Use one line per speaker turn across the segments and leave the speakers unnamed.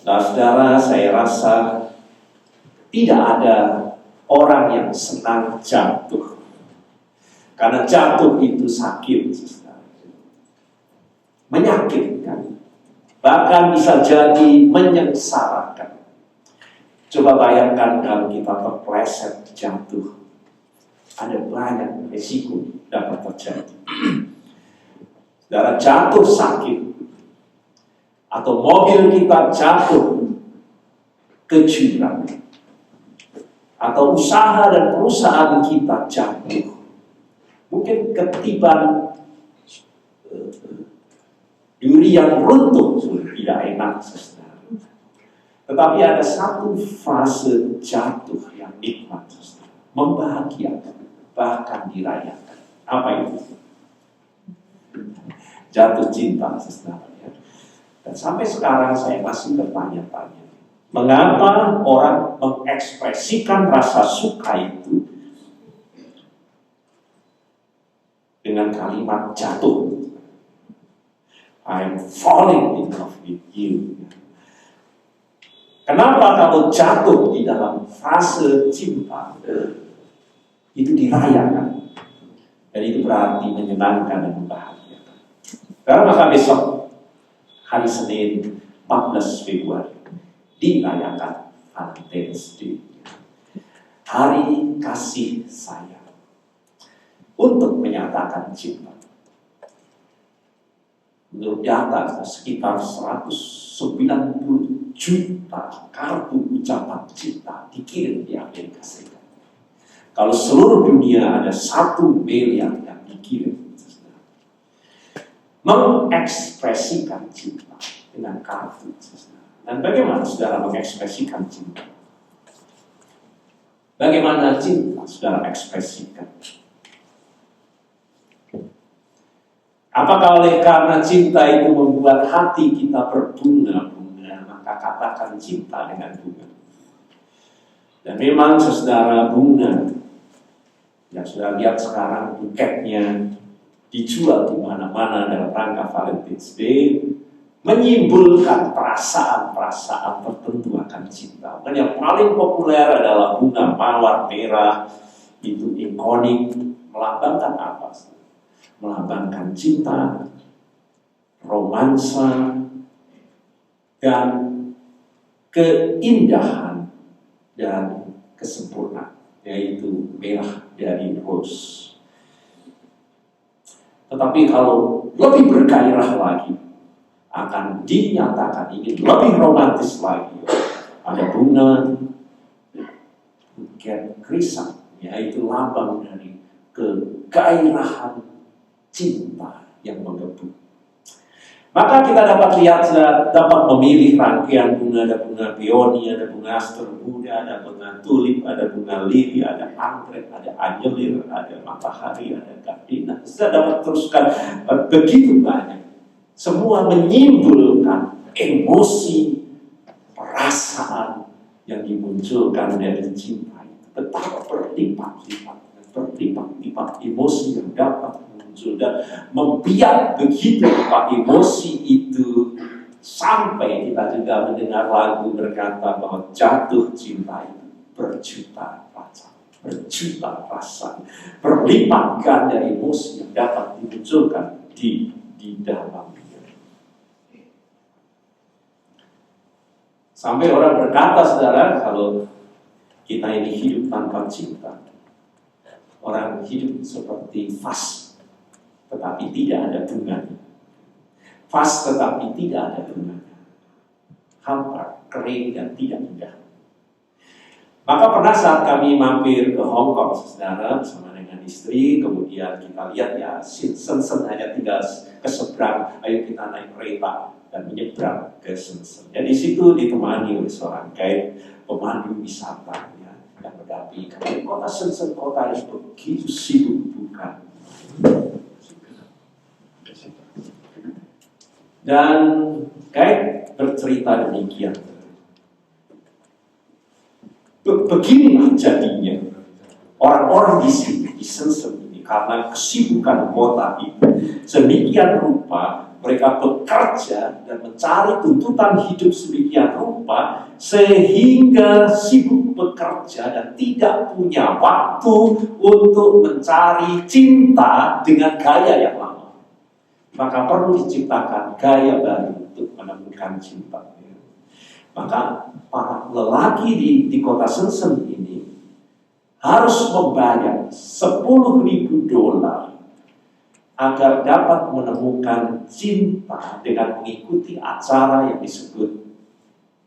Saudara-saudara, saya rasa tidak ada orang yang senang jatuh. Karena jatuh itu sakit, saudara. Menyakitkan. Bahkan bisa jadi menyengsarakan. Coba bayangkan kalau kita terpleset jatuh. Ada banyak risiko dapat terjadi. Saudara, jatuh sakit. Atau mobil kita jatuh ke jurang. Atau usaha dan perusahaan kita jatuh. Mungkin ketiban duri yang runtuh sudah tidak enak, saudara. Tetapi ada satu fase jatuh yang nikmat, saudara. Membahagiakan, bahkan dirayakan. Apa itu? Jatuh cinta, saudara. Dan sampai sekarang saya masih bertanya-tanya, mengapa orang mengekspresikan rasa suka itu dengan kalimat jatuh? I'm falling in love with you. Kenapa kalau jatuh di dalam fase cinta itu dirayakan? Dan itu berarti menyenangkan dan membahagiakan. Karena maka besok hari Senin 14 Februari dirayakan Valentine's Day, hari kasih sayang, untuk menyatakan cinta. Menurut data sekitar 190 juta kartu ucapan cinta dikirim di Amerika Serikat. Kalau seluruh dunia ada 1 miliar yang dikirim. Mengekspresikan cinta dengan kartu. Dan bagaimana saudara mengekspresikan cinta? Bagaimana cinta saudara ekspresikan? Apakah oleh karena cinta itu membuat hati kita berbunga-bunga, maka katakan cinta dengan bunga? Dan memang saudara, bunga yang sudah lihat sekarang buketnya dijual di mana-mana dalam rangka Valentine's Day, menyimpulkan perasaan-perasaan tertentu akan cinta. Dan yang paling populer adalah bunga mawar merah, itu ikonik, melambangkan apa? Melambangkan cinta, romansa, dan keindahan dan kesempurnaan, yaitu merah dari rose. Tetapi kalau lebih bergairah lagi, akan dinyatakan ingin lebih romantis lagi. Ada bunga buket krisang, yaitu lambang dari kegairahan cinta yang menggebu. Maka kita dapat lihat, dapat memilih rangkaian bunga. Ada bunga peony, ada bunga aster muda, ada bunga tulip, ada bunga lili, ada anggrek, ada anjelir, ada matahari, ada gardenia. Kita dapat teruskan begitu banyak. Semua menyimpulkan emosi, perasaan yang dimunculkan dari cinta itu. Betapa berlipat-lipat emosi yang dapat sudah membiak begitu Pak emosi itu, sampai kita juga mendengar lagu berkata bahwa jatuh cinta itu berjuta rasa, berlipat ganda emosi yang dapat dimunculkan di dalamnya. Sampai orang berkata, saudara, kalau kita ini hidup tanpa cinta, orang hidup seperti vas tetapi tidak ada bunganya. Vas tetapi tidak ada bunganya. Hampa, kering dan tidak indah. Maka pernah saat kami mampir ke Hong Kong, saudara, bersama dengan istri, kemudian kita lihat ya, Shenzhen hanya tinggal ke seberang, ayo kita naik kereta dan menyeberang ke Shenzhen. Dan di situ ditemani oleh seorang guide pemandu wisata ya, yang mendampingi kami. Kota Shenzhen, kota yang begitu sibuk, bukan? Dan guide bercerita demikian. Beginilah jadinya orang-orang di sini, di Shenzhen ini, karena kesibukan kota itu sedemikian rupa, mereka bekerja dan mencari tuntutan hidup sedemikian rupa, rupa sehingga sibuk bekerja dan tidak punya waktu untuk mencari cinta dengan gaya yang lama. Maka perlu diciptakan gaya baru untuk menemukan cinta. Maka para lelaki di kota Shenzhen ini harus membayar $10.000 agar dapat menemukan cinta dengan mengikuti acara yang disebut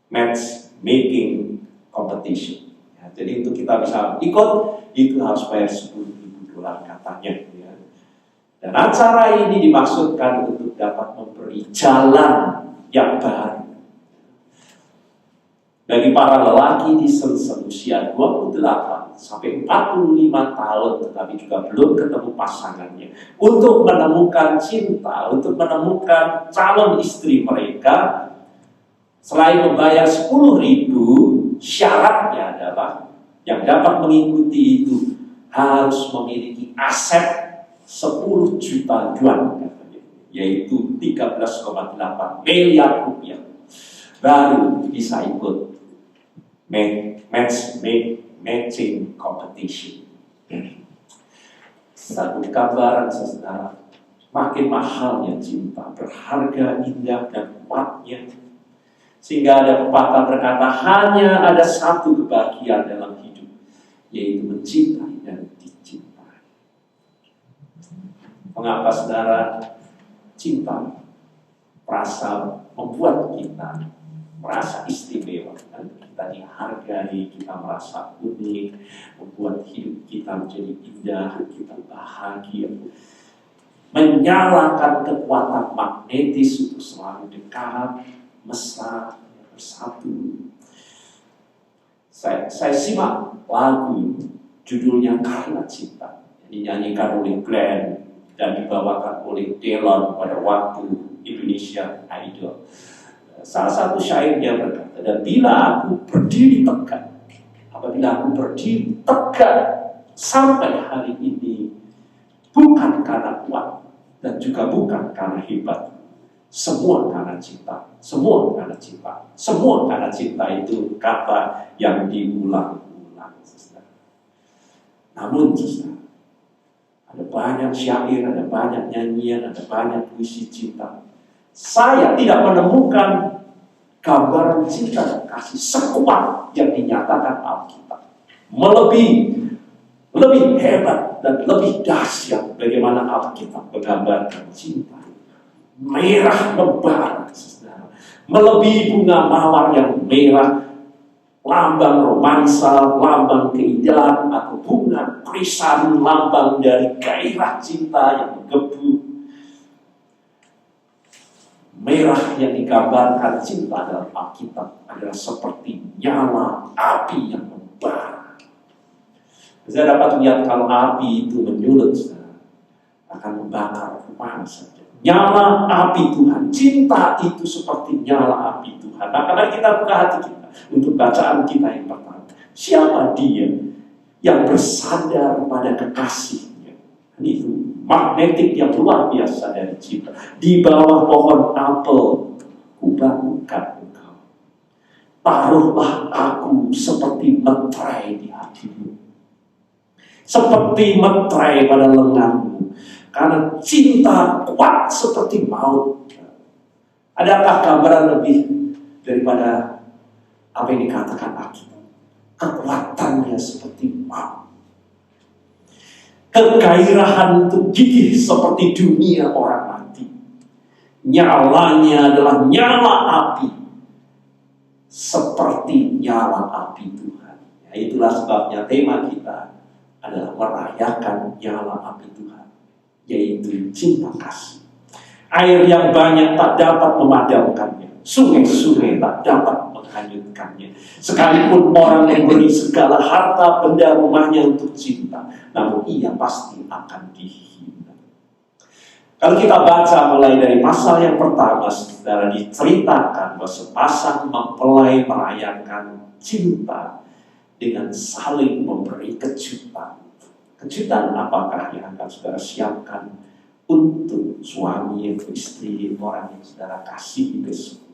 matchmaking competition. Ya, jadi untuk kita bisa ikut itu harus bayar $10.000 katanya. Ya. Dan acara ini dimaksudkan untuk dapat memberi jalan yang baru bagi para lelaki di usia 28 sampai 45 tahun tetapi juga belum ketemu pasangannya untuk menemukan cinta, untuk menemukan calon istri mereka. Selain membayar $10.000, syaratnya adalah yang dapat mengikuti itu harus memiliki aset 10 juta yuan, yaitu 13,8 miliar rupiah, baru bisa ikut matching competition. Satu gambaran, saudara, makin mahalnya cinta, berharga, indah, dan kuatnya. Sehingga ada pepatah berkata, hanya ada satu kebahagiaan dalam hidup, yaitu mencintai dan dicintai. Mengapa, saudara, cinta merasa membuat kita merasa istimewa, dan kita dihargai, kita merasa unik, membuat hidup kita menjadi indah, kita bahagia, menyalakan kekuatan magnetis untuk selalu dekat, mesra, bersatu. Saya simak lagu judulnya Karena Cinta, yang dinyanyikan oleh Glenn dan dibawakan oleh Delon pada waktu Indonesia Idol. Salah satu syairnya berkata, dan bila aku berdiri tegak, apabila aku berdiri tegak sampai hari ini, bukan karena kuat dan juga bukan karena hebat, semua karena cinta, semua karena cinta, semua karena cinta. Itu kata yang diulang-ulang. Namun, ada banyak syair, ada banyak nyanyian, ada banyak puisi cinta. Saya tidak menemukan gambaran cinta dan kasih sekuat yang dinyatakan Alkitab. Lebih hebat dan lebih dahsyat bagaimana Alkitab menggambarkan cinta. Merah membara, melebihi bunga mawar yang merah, lambang romansa, lambang keindahan, atau bunga krisan, lambang dari gairah cinta yang menggebu. Merah yang digambarkan cinta dalam Alkitab adalah seperti nyala api yang membara. Saya dapat lihat kalau api itu menyulut, akan membakar rumah saja. Nyala api Tuhan, cinta itu seperti nyala api Tuhan. Nah, karena kita buka hati kita untuk bacaan kita yang pertama. Siapa dia yang bersandar pada kekasihnya? Itu magnetik yang luar biasa dari cinta. Di bawah pohon apel, kubangunkan engkau. Taruhlah aku seperti meterai di hatimu, seperti meterai pada lenganmu, karena cinta kuat seperti maut. Adakah gambaran lebih daripada apa yang dikatakan Alkitab? Kekuatannya seperti maut. Kegairahan itu gigih seperti dunia orang mati. Nyalanya adalah nyala api, seperti nyala api Tuhan. Ya, itulah sebabnya tema kita adalah merayakan nyala api Tuhan, yaitu cinta kasih. Air yang banyak tak dapat memadamkannya, sungai-sungai tak dapat menghanyutkannya. Sekalipun orang memberi segala harta benda rumahnya untuk cinta, namun ia pasti akan dihina. Kalau kita baca mulai dari pasal yang pertama, saudara, diceritakan bahwa sepasang mempelai merayakan cinta dengan saling memberi kejutan. Kejutan apakah yang akan saudara siapkan untuk suami, istri, orang yang saudara kasih besok?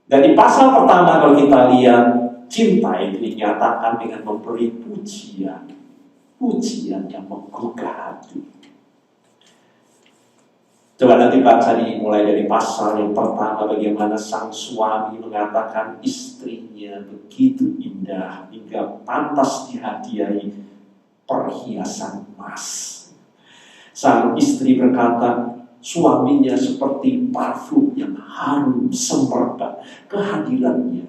Dan di pasal pertama kalau kita lihat, cinta itu dinyatakan dengan memberi pujian. Pujian yang menggugah hati. Coba nanti baca mulai dari pasal yang pertama, bagaimana sang suami mengatakan istrinya begitu indah hingga pantas dihadiahi perhiasan emas. Sang istri berkata, suaminya seperti parfum yang harum semerbak, kehadirannya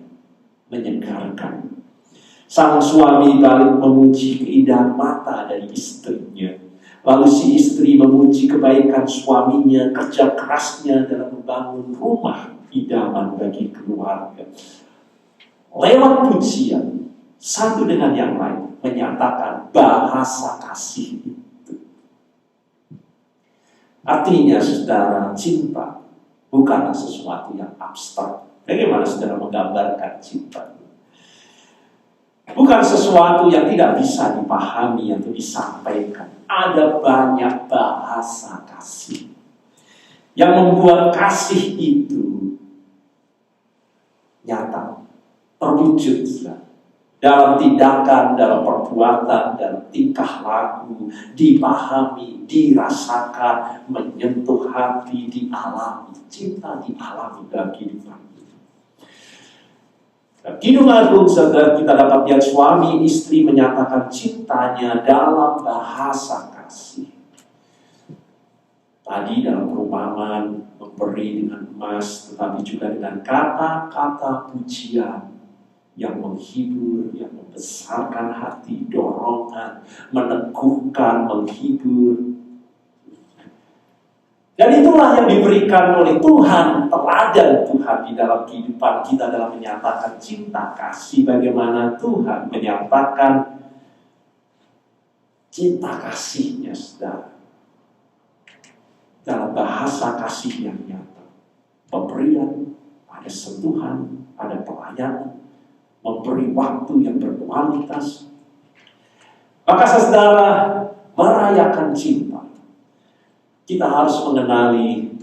menyegarkan. Sang suami balik memuji keindahan mata dari istrinya. Lalu si istri memuji kebaikan suaminya, kerja kerasnya dalam membangun rumah idaman bagi keluarga. Lewat pujian, satu dengan yang lain menyatakan bahasa kasih itu. Artinya, saudara, cinta bukanlah sesuatu yang abstrak. Bagaimana saudara menggambarkan cinta? Bukan sesuatu yang tidak bisa dipahami atau disampaikan. Ada banyak bahasa kasih yang membuat kasih itu nyata, terwujud dalam tindakan, dalam perbuatan, dalam tingkah laku, dipahami, dirasakan, menyentuh hati, dialami. Cinta dialami dalam kehidupan. Kidung Agung, saudara, kita dapat lihat suami istri menyatakan cintanya dalam bahasa kasih. Tadi dalam perumpamaan memberi dengan emas, tetapi juga dengan kata-kata pujian yang menghibur, yang membesarkan hati, dorongan, meneguhkan, menghibur. Dan itulah yang diberikan oleh Tuhan, teladan Tuhan di dalam kehidupan kita dalam menyatakan cinta kasih. Bagaimana Tuhan menyatakan cinta kasihnya, saudara, dalam bahasa kasih yang nyata. Pemberian, ada sentuhan, ada pelayanan, memberi waktu yang berkualitas. Maka saudara, merayakan cinta, kita harus mengenali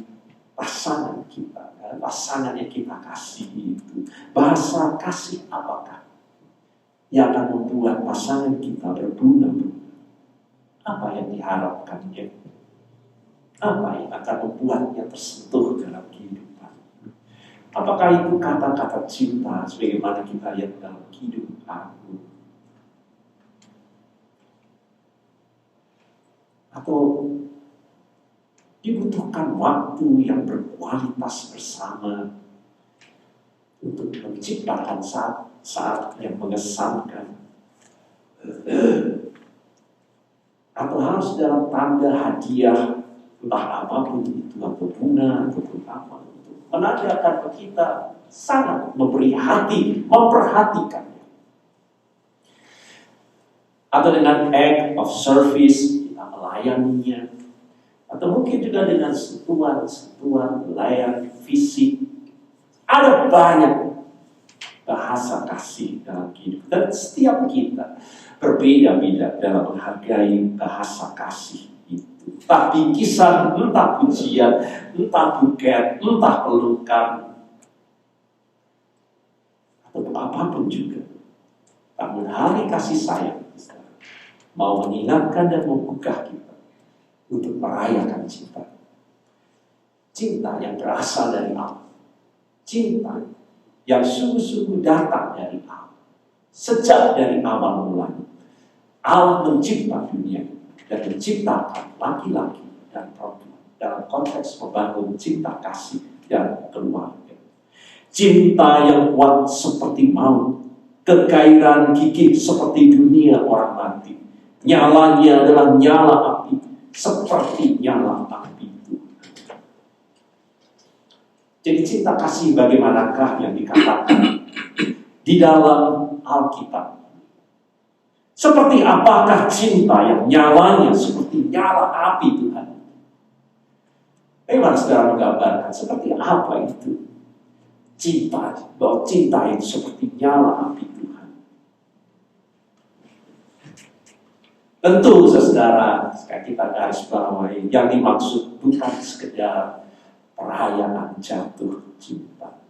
pasangan kita, pasangan yang kita kasih itu. Bahasa kasih apakah yang akan membuat pasangan kita berbunga-bunga? Apa yang diharapkannya? Apa yang akan membuatnya tersentuh dalam kehidupan? Apakah itu kata-kata cinta sebagaimana kita lihat dalam Kidung Agung? Atau dibutuhkan waktu yang berkualitas bersama untuk menciptakan saat yang mengesankan, atau harus dalam tanda hadiah, entah apapun itu, atau bunga, atau apa itu, menandakan kita sangat memberi hati, memperhatikannya. Atau dengan act of service, kita melayaninya. Atau mungkin juga dengan sentuhan, layar fisik. Ada banyak bahasa kasih dalam hidup. Dan setiap kita berbeda-beda dalam menghargai bahasa kasih itu. Entah bingkisan, entah pujian, entah buket, entah pelukan, atau apapun juga. Namun hari kasih sayang mau mengingatkan dan menggugah kita untuk merayakan cinta. Cinta yang berasal dari Allah. Cinta yang sungguh-sungguh datang dari Allah. Sejak dari awal mulanya, Allah mencipta dunia dan menciptakan laki-laki dan perempuan dalam konteks membangun cinta kasih dan keluarga. Cinta yang kuat seperti maut, kegairan gigih seperti dunia orang mati. Nyalanya adalah nyala api, seperti nyala api itu. Jadi cinta kasih bagaimanakah yang dikatakan di dalam Alkitab? Seperti apakah cinta yang nyalanya seperti nyala api Tuhan? Bagaimana saudara menggambarkan seperti apa itu? Cinta, bahwa cinta itu seperti nyala api Tuhan. Tentu saudara, kita garis bawahi, yang dimaksud bukan sekedar perayaan jatuh cinta.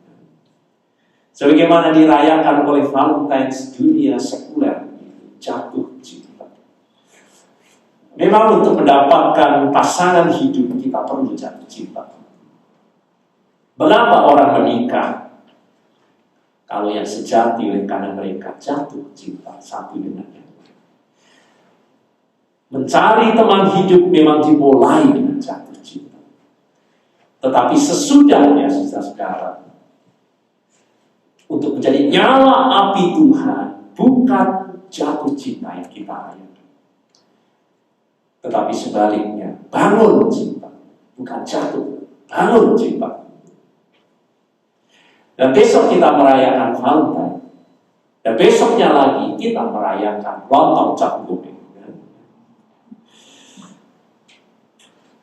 Sebagaimana dirayakan oleh Valentine's dunia sekuler, jatuh cinta. Memang untuk mendapatkan pasangan hidup kita perlu jatuh cinta. Mengapa orang menikah? Kalau yang sejati oleh karena mereka jatuh cinta satu dengan yang lain. Mencari teman hidup memang dimulai dengan jatuh cinta. Tetapi sesudahnya, saudara-saudara, untuk menjadi nyala api Tuhan, bukan jatuh cinta yang kita rayakan. Tetapi sebaliknya, bangun cinta. Bukan jatuh, bangun cinta. Dan besok kita merayakan Valentine. Dan besoknya lagi kita merayakan lontong cap gomeh.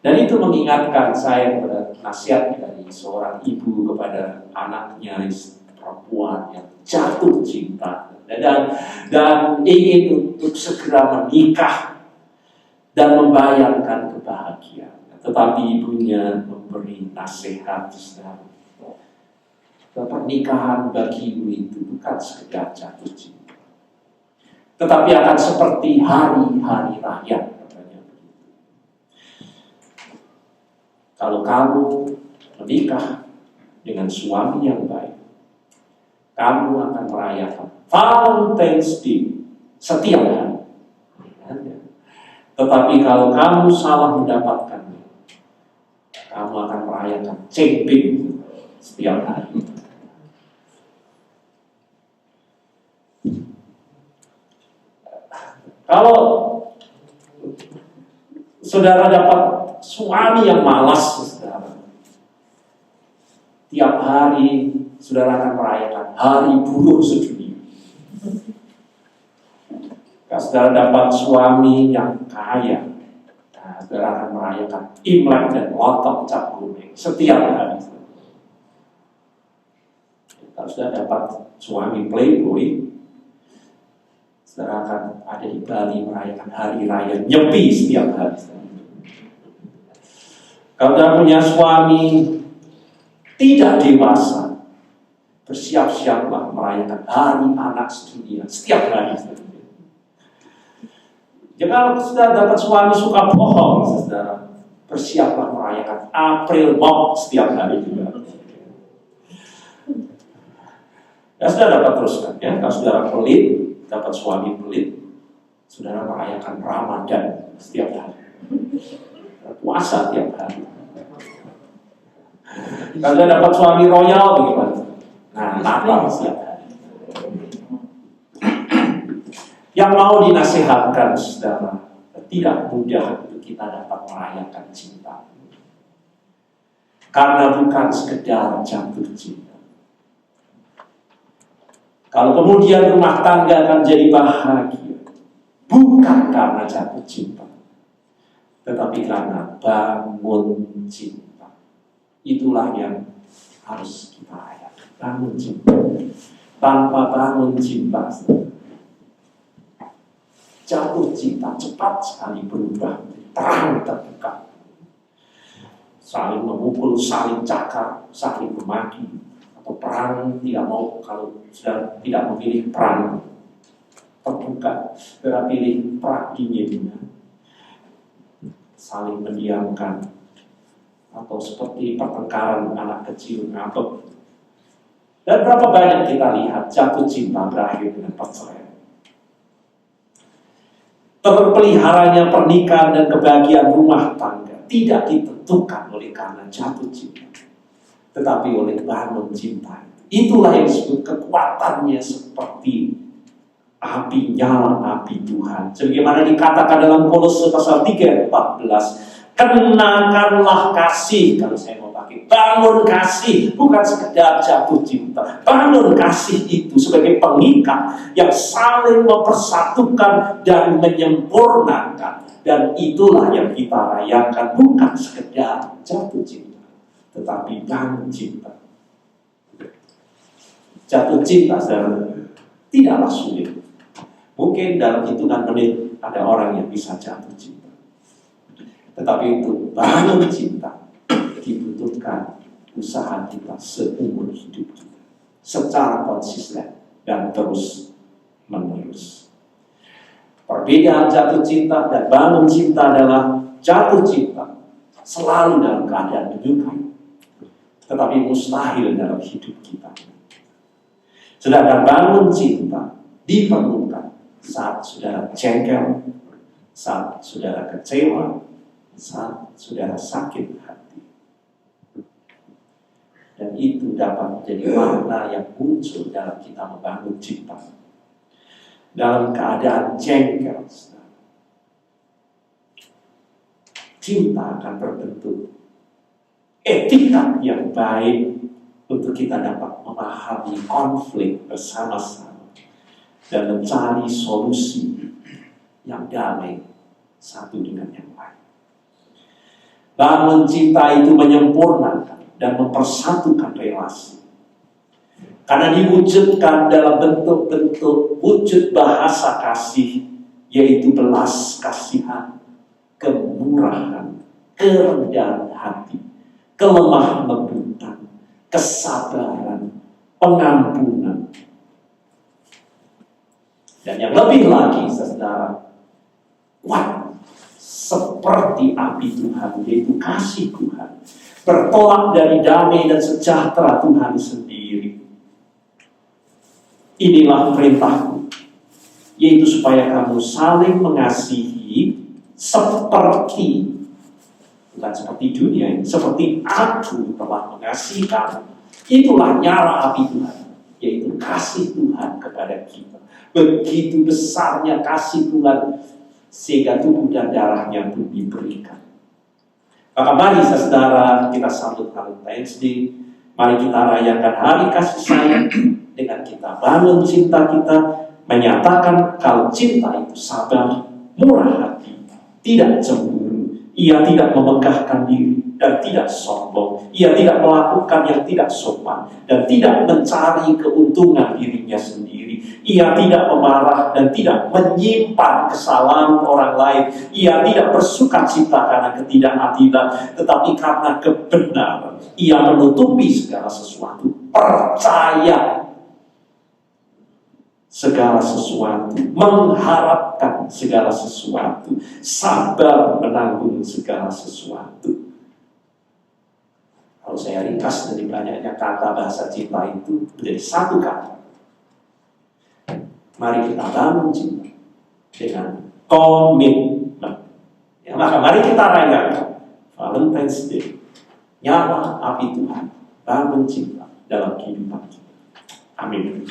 Dan itu mengingatkan saya kepada nasihat dari seorang ibu kepada anaknya perempuan yang jatuh cinta dan ingin untuk segera menikah dan membayangkan kebahagiaan. Tetapi ibunya memberi nasihat, pernikahan bagimu itu bukan sekedar jatuh cinta, tetapi akan seperti hari-hari raya. Kalau kamu menikah dengan suami yang baik, kamu akan merayakan Valentine's Day setiap hari. Tetapi kalau kamu salah mendapatkannya, kamu akan merayakan Cengping setiap hari. Kalau saudara dapat suami yang malas, saudara, tiap hari saudara akan merayakan hari buruh sedunia. Kalau saudara dapat suami yang kaya, saudara akan merayakan Imlek dan lontong cap gomeh setiap hari. Kalau saudara dapat suami playboy, saudara akan ada di Bali merayakan hari raya Nyepi setiap hari. Kalau saudara punya suami tidak dewasa, bersiap-siaplah merayakan hari anak sedunia setiap hari. Jadi kalau saudara dapat suami suka bohong, saudara, bersiaplah merayakan April Mop setiap hari juga. Ya, saudara dapat teruskan ya. Kalau saudara pelit, dapat suami pelit, saudara merayakan Ramadan setiap hari, puasa tiap hari. Kalau saudara dapat suami royal, bagaimana? Nah, Natal setiap hari. Yang mau dinasihatkan, saudara, tidak mudah untuk kita dapat merayakan cinta. Karena bukan sekedar jatuh cinta. Kalau kemudian rumah tangga akan jadi bahagia, bukan karena jatuh cinta, tetapi karena bangun cinta. Itulah yang harus kita rayakan, bangun cinta. Tanpa bangun cinta, jatuh cinta cepat sekali berubah terang terbuka, saling memukul, saling cakar, saling memaki, atau perang tidak mau. Kalau sudah tidak memilih perang terbuka, sudah pilih perang dingin, saling mendiamkan, atau seperti pertengkaran anak kecil ngambek. Dan berapa banyak kita lihat jatuh cinta berakhir dengan perceraian. Terpeliharanya pernikahan dan kebahagiaan rumah tangga tidak ditentukan oleh karena jatuh cinta, tetapi oleh bangun cinta. Itulah yang disebut kekuatannya seperti api, nyala api Tuhan. Sebagaimana dikatakan dalam Kolose pasal 3 ayat 14, kenakanlah kasih. Kalau saya mau pakai bangun kasih, bukan sekedar jatuh cinta. Bangun kasih itu sebagai pengikat yang saling mempersatukan dan menyempurnakan. Dan itulah yang kita rayakan, bukan sekedar jatuh cinta, tetapi bangun cinta. Jatuh cinta tidaklah sulit. Mungkin dalam hitungan menit ada orang yang bisa jatuh cinta. Tetapi untuk bangun cinta dibutuhkan usaha kita seumur hidup kita. secara konsisten dan terus menerus. Perbedaan jatuh cinta dan bangun cinta adalah jatuh cinta selalu dalam keadaan menyukai, tetapi mustahil dalam hidup kita. Sedangkan bangun cinta diperlukan saat saudara jengkel, saat saudara kecewa, saat saudara sakit hati. Dan itu dapat menjadi makna yang muncul dalam kita membangun cinta. Dalam keadaan jengkel, cinta akan berbentuk etika yang baik untuk kita dapat memahami konflik bersama-sama dan mencari solusi yang damai satu dengan yang lain. Bangun cinta itu menyempurnakan dan mempersatukan relasi. Karena diwujudkan dalam bentuk-bentuk wujud bahasa kasih, yaitu belas kasihan, kemurahan, kerendahan hati, kelemah lembutan, kesabaran, pengampunan. Dan yang lebih lagi, saudara, kuat seperti api Tuhan, yaitu kasih Tuhan, bertolak dari damai dan sejahtera Tuhan sendiri. Inilah perintahku, yaitu supaya kamu saling mengasihi seperti, bukan seperti dunia ini, seperti aku telah mengasihi kamu. Itulah nyala api Tuhan, yaitu kasih Tuhan kepada kita. Begitu besarnya kasih Tuhan, sehingga tubuh dan darahnya pun diberikan. Maka mari saudara, kita sambut Valentine's Day. Mari kita rayakan hari kasih sayang dengan kita bangun cinta kita, menyatakan kalau cinta itu sabar, murah hati, tidak cemburu, ia tidak memegahkan diri dan tidak sombong, ia tidak melakukan yang tidak sopan dan tidak mencari keuntungan dirinya sendiri, ia tidak memarah dan tidak menyimpan kesalahan orang lain, ia tidak bersukacita karena ketidakadilan, tetapi karena kebenaran ia menutupi segala sesuatu, percaya segala sesuatu, mengharapkan segala sesuatu, sabar menanggung segala sesuatu. Kalau saya ringkas dari banyaknya kata bahasa cinta itu menjadi satu kata. Mari kita bangun cinta dengan komitmen. Ya, maka mari kita rayakan Valentine's Day. Nyala api Tuhan, bangun cinta dalam kehidupan kita. Amin.